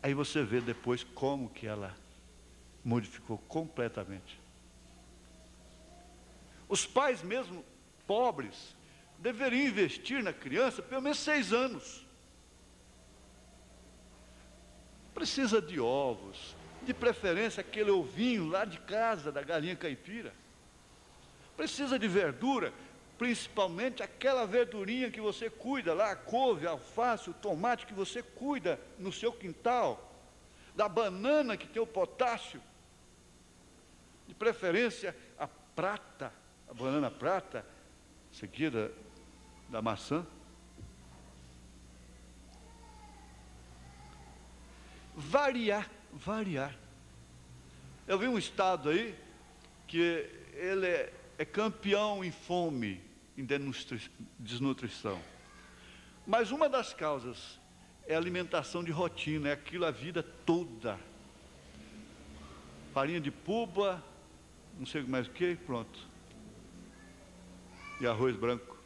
[SPEAKER 1] Aí você vê depois como que ela modificou completamente. Os pais mesmo pobres deveriam investir na criança pelo menos 6 anos. Precisa de ovos, de preferência aquele ovinho lá de casa, da galinha caipira. Precisa de verdura, principalmente aquela verdurinha que você cuida lá, a couve, a alface, o tomate que você cuida no seu quintal, da banana que tem o potássio, de preferência a prata, a banana prata, seguida da maçã. Variar. Eu vi um estado aí que ele é campeão em fome, em desnutrição. Mas uma das causas é a alimentação de rotina, é aquilo a vida toda. Farinha de puba, não sei mais o que, pronto. E arroz branco.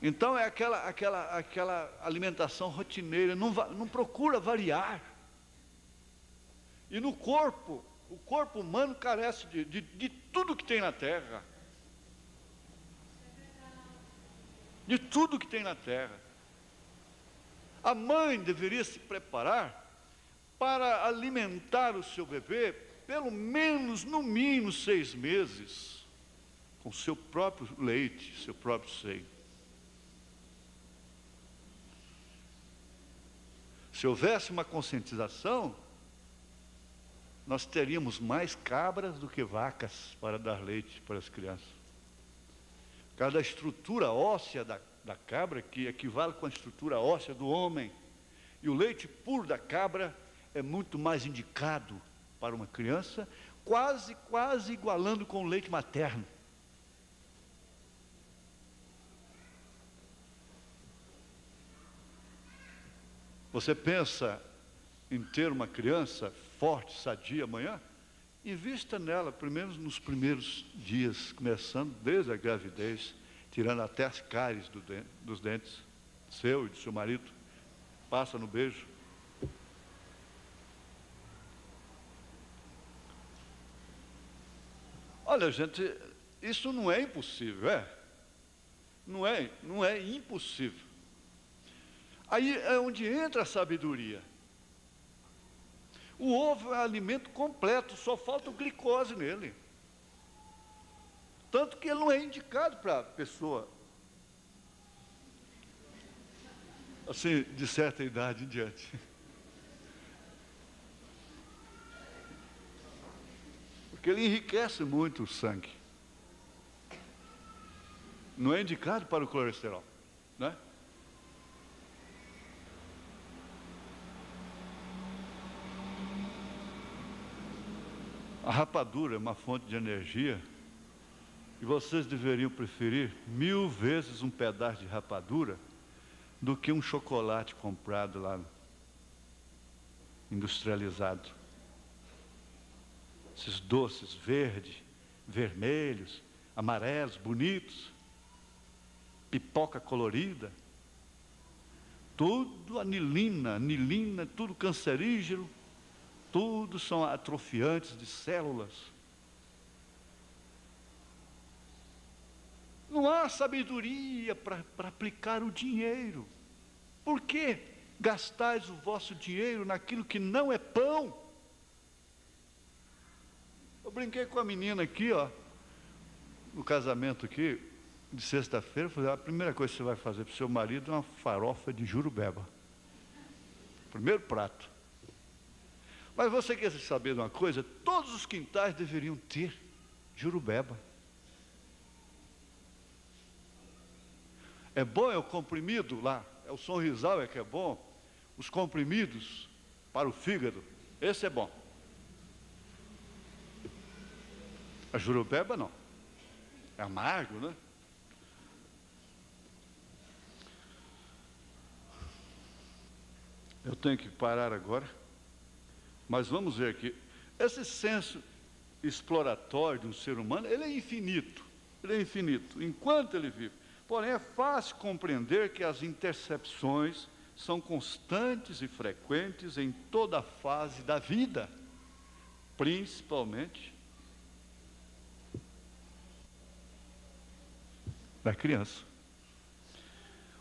[SPEAKER 1] Então é aquela alimentação rotineira, não procura variar. E no corpo, o corpo humano carece de tudo que tem na terra. De tudo que tem na terra. A mãe deveria se preparar para alimentar o seu bebê, pelo menos, no mínimo, 6 meses, com seu próprio leite, seu próprio seio. Se houvesse uma conscientização, nós teríamos mais cabras do que vacas para dar leite para as crianças. Por causa da estrutura óssea da cabra, que equivale com a estrutura óssea do homem. E o leite puro da cabra é muito mais indicado para uma criança, quase igualando com o leite materno. Você pensa em ter uma criança forte, sadia amanhã? Invista nela, pelo menos nos primeiros dias, começando desde a gravidez, tirando até as cáries dos dentes, seu e do seu marido. Passa no beijo. Olha, gente, isso não é impossível, é? Não é impossível. Aí é onde entra a sabedoria. O ovo é alimento completo, só falta o glicose nele. Tanto que ele não é indicado para a pessoa, assim, de certa idade em diante. Porque ele enriquece muito o sangue. Não é indicado para o colesterol, né? A rapadura é uma fonte de energia e vocês deveriam preferir 1000 vezes um pedaço de rapadura do que um chocolate comprado lá, industrializado. Esses doces verdes, vermelhos, amarelos, bonitos, pipoca colorida, tudo anilina, tudo cancerígeno, tudo são atrofiantes de células. Não há sabedoria para aplicar o dinheiro. Por que gastais o vosso dinheiro naquilo que não é pão? Eu brinquei com a menina aqui, ó, no casamento aqui, de sexta-feira, falei, a primeira coisa que você vai fazer para o seu marido é uma farofa de jurubeba. Primeiro prato. Mas você quer saber de uma coisa? Todos os quintais deveriam ter jurubeba. É bom, é o comprimido lá, é o sonrisal é que é bom. Os comprimidos para o fígado, esse é bom. A jurubeba não. É amargo, né? Eu tenho que parar agora. Mas vamos ver aqui, esse senso exploratório de um ser humano, ele é infinito, enquanto ele vive. Porém, é fácil compreender que as intercepções são constantes e frequentes em toda a fase da vida, principalmente da criança.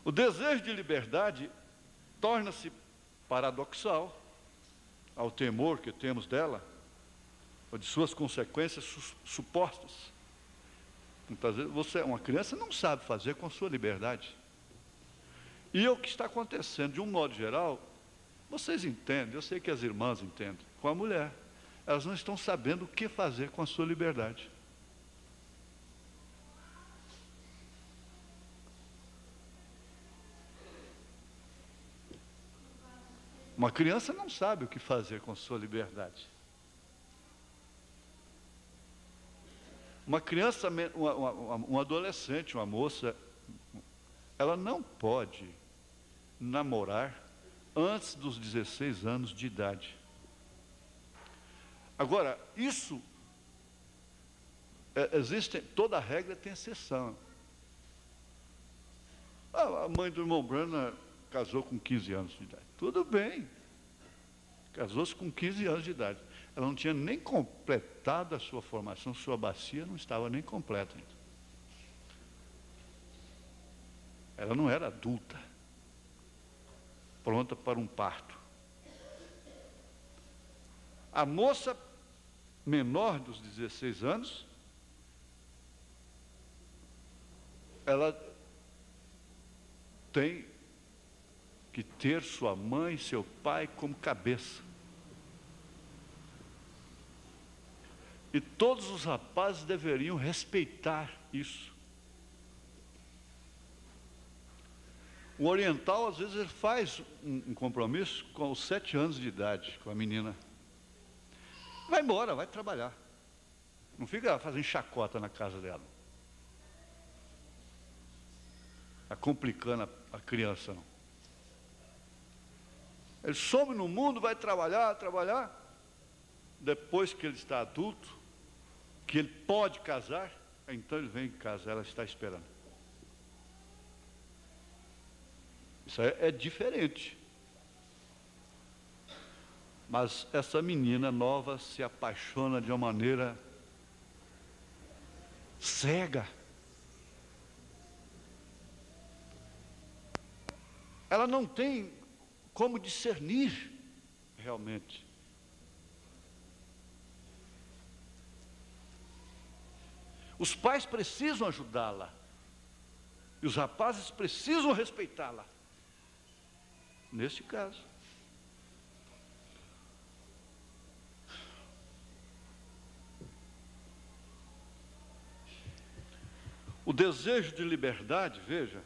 [SPEAKER 1] O desejo de liberdade torna-se paradoxal ao temor que temos dela, ou de suas consequências supostas. Muitas vezes uma criança não sabe fazer com a sua liberdade. E é o que está acontecendo, de um modo geral, vocês entendem, eu sei que as irmãs entendem, com a mulher. Elas não estão sabendo o que fazer com a sua liberdade. Uma criança não sabe o que fazer com a sua liberdade. Uma criança, um adolescente, uma moça, ela não pode namorar antes dos 16 anos de idade. Agora, isso, toda regra tem exceção. A mãe do irmão Brana casou com 15 anos de idade. Tudo bem. Casou-se com 15 anos de idade. Ela não tinha nem completado a sua formação, sua bacia não estava nem completa ainda. Ela não era adulta, pronta para um parto. A moça menor dos 16 anos, ela tem que ter sua mãe e seu pai como cabeça. E todos os rapazes deveriam respeitar isso. O oriental, às vezes, ele faz um compromisso com os 7 anos de idade, com a menina. Vai embora, vai trabalhar. Não fica fazendo chacota na casa dela. Está complicando a criança, não. Ele some no mundo, vai trabalhar. Depois que ele está adulto, que ele pode casar, então ele vem em casa, ela está esperando. Isso é diferente. Mas essa menina nova se apaixona de uma maneira cega. Ela não tem como discernir realmente. Os pais precisam ajudá-la. E os rapazes precisam respeitá-la. Neste caso. O desejo de liberdade, veja.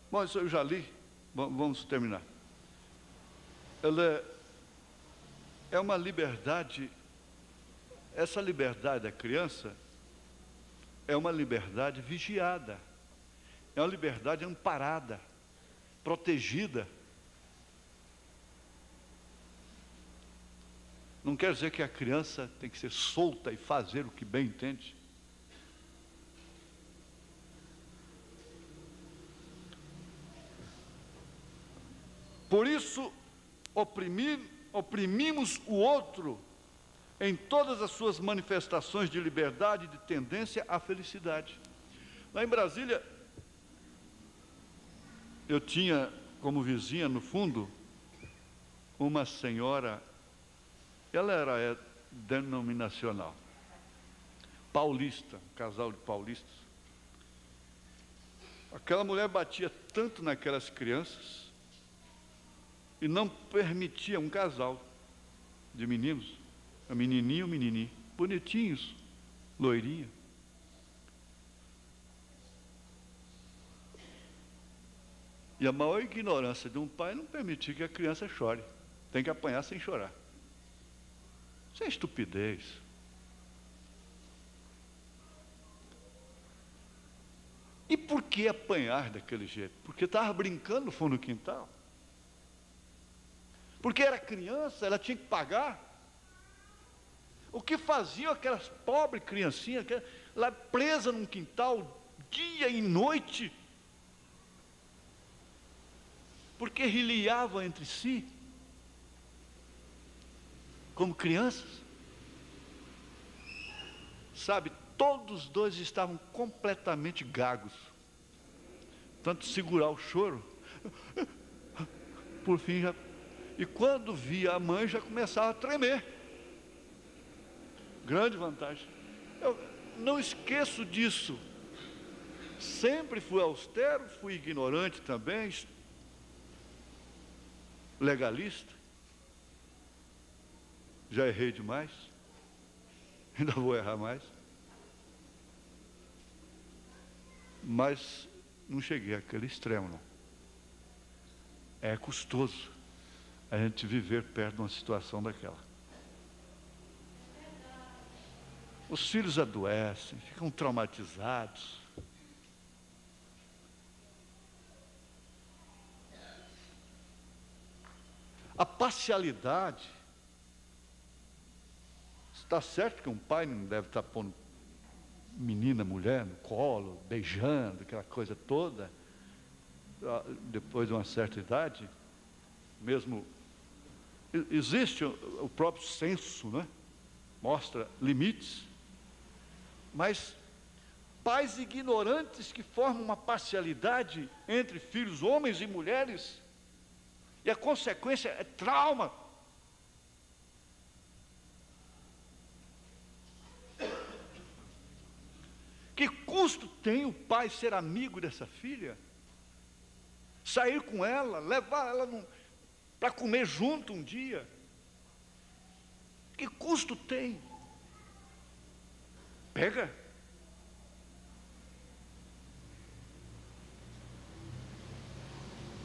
[SPEAKER 1] Bom, isso eu já li. Vamos terminar. Ela é uma liberdade. Essa liberdade da criança é uma liberdade vigiada. É uma liberdade amparada, protegida. Não quer dizer que a criança tem que ser solta e fazer o que bem entende. Por isso, oprimimos o outro em todas as suas manifestações de liberdade e de tendência à felicidade. Lá em Brasília, eu tinha como vizinha, no fundo, uma senhora, ela era denominacional, paulista, um casal de paulistas. Aquela mulher batia tanto naquelas crianças e não permitia um casal de meninos, a menininha e o menininho, bonitinhos, loirinha. E a maior ignorância de um pai não permitir que a criança chore. Tem que apanhar sem chorar. Isso é estupidez. E por que apanhar daquele jeito? Porque estava brincando no fundo do quintal. Porque era criança, ela tinha que pagar. O que faziam aquelas pobres criancinhas, lá presas num quintal, dia e noite, porque riliavam entre si, como crianças. Sabe, todos os dois estavam completamente gagos. Tanto segurar o choro, por fim já... E quando via a mãe, já começava a tremer. Grande vantagem. Eu não esqueço disso. Sempre fui austero, fui ignorante também, legalista. Já errei demais. Ainda vou errar mais. Mas não cheguei àquele extremo, não. É custoso a gente viver perto de uma situação daquela. Os filhos adoecem, ficam traumatizados. A parcialidade. Está certo que um pai não deve estar pondo menina, mulher no colo, beijando, aquela coisa toda, depois de uma certa idade. Mesmo existe o próprio senso, né? Mostra limites, mas pais ignorantes que formam uma parcialidade entre filhos homens e mulheres, e a consequência é trauma. Que custo tem o pai ser amigo dessa filha? Sair com ela, levar ela para comer junto um dia? Que custo tem? Pega.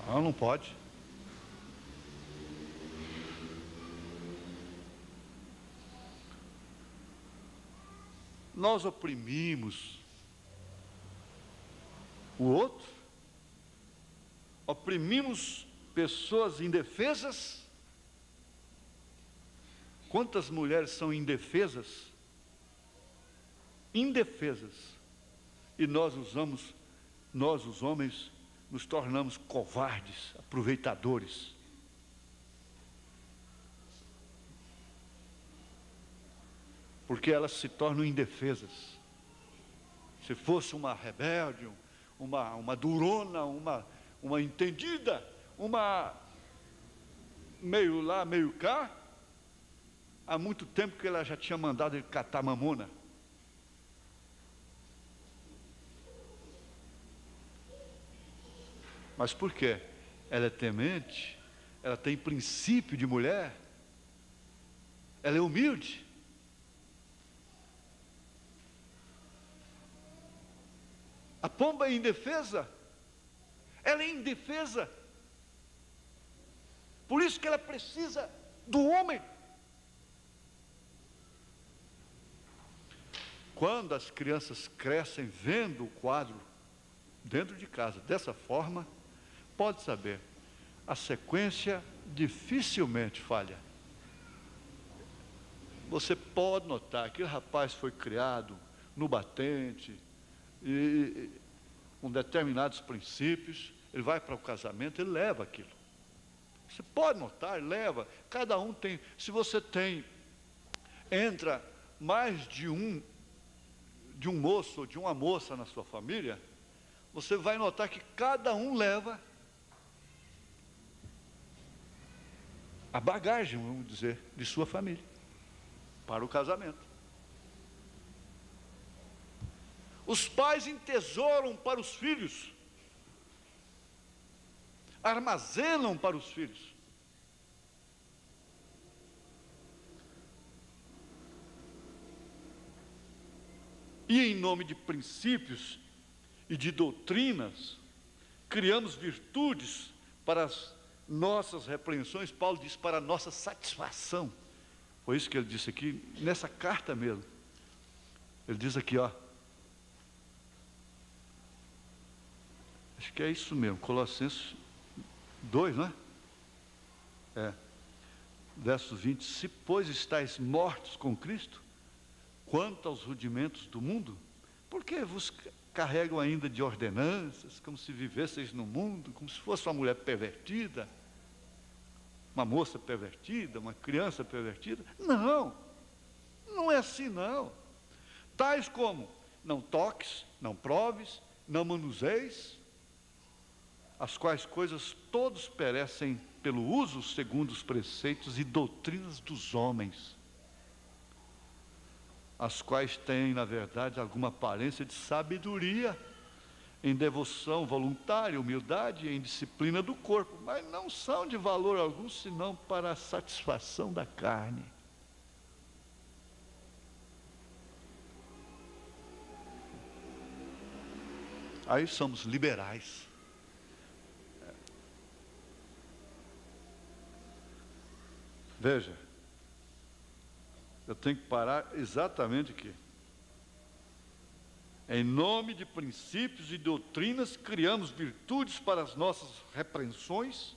[SPEAKER 1] Não pode. nós oprimimos o outro, oprimimos pessoas indefesas. Quantas mulheres são indefesas? Indefesas. E nós os homens, nos tornamos covardes, aproveitadores. Porque elas se tornam indefesas. Se fosse uma rebelde, uma durona, uma entendida, uma meio lá, meio cá, há muito tempo que ela já tinha mandado ele catar mamona. Mas por quê? Ela é temente, ela tem princípio de mulher, ela é humilde. A pomba é indefesa, ela é indefesa. Por isso que ela precisa do homem. Quando as crianças crescem vendo o quadro dentro de casa dessa forma, pode saber, a sequência dificilmente falha. Você pode notar que o rapaz foi criado no batente, e com determinados princípios, ele vai para o casamento, ele leva aquilo. Você pode notar, ele leva, cada um tem, se você entra mais de um moço ou de uma moça na sua família, você vai notar que cada um leva a bagagem, vamos dizer, de sua família, para o casamento. Os pais entesouram para os filhos, armazenam para os filhos. E em nome de princípios e de doutrinas, criamos virtudes para as nossas repreensões. Paulo diz, para a nossa satisfação. Foi isso que ele disse aqui, nessa carta mesmo. Ele diz aqui, ó. Acho que é isso mesmo, Colossenses 2, não é? Verso 20. Se, pois, estáis mortos com Cristo, quanto aos rudimentos do mundo, por que vos carregam ainda de ordenanças, como se vivesseis no mundo, como se fosse uma mulher pervertida, uma moça pervertida, uma criança pervertida? Não, não é assim não. Tais como, não toques, não proves, não manuseis, as quais coisas todos perecem pelo uso segundo os preceitos e doutrinas dos homens, as quais têm, na verdade, alguma aparência de sabedoria, em devoção voluntária, humildade e em disciplina do corpo, mas não são de valor algum, senão para a satisfação da carne. Aí somos liberais. Veja, eu tenho que parar exatamente aqui. Em nome de princípios e doutrinas, criamos virtudes para as nossas repressões,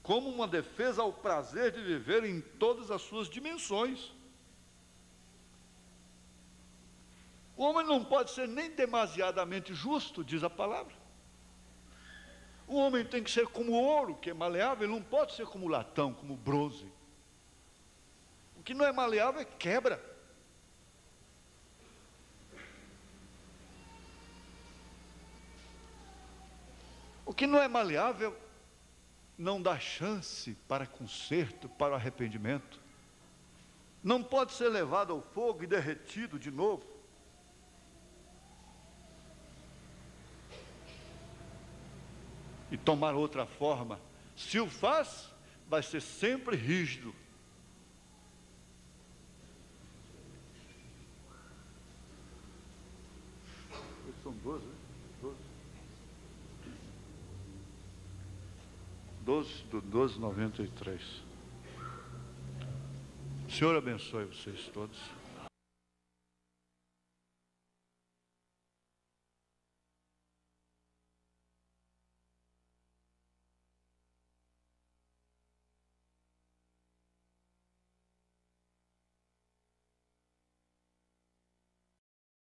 [SPEAKER 1] como uma defesa ao prazer de viver em todas as suas dimensões. O homem não pode ser nem demasiadamente justo, diz a palavra. O homem tem que ser como ouro, que é maleável, ele não pode ser como latão, como bronze. O que não é maleável é quebra. O que não é maleável não dá chance para conserto, para o arrependimento. Não pode ser levado ao fogo e derretido de novo. E tomar outra forma. Se o faz, vai ser sempre rígido. São 12, né? 12/93. O Senhor abençoe vocês todos.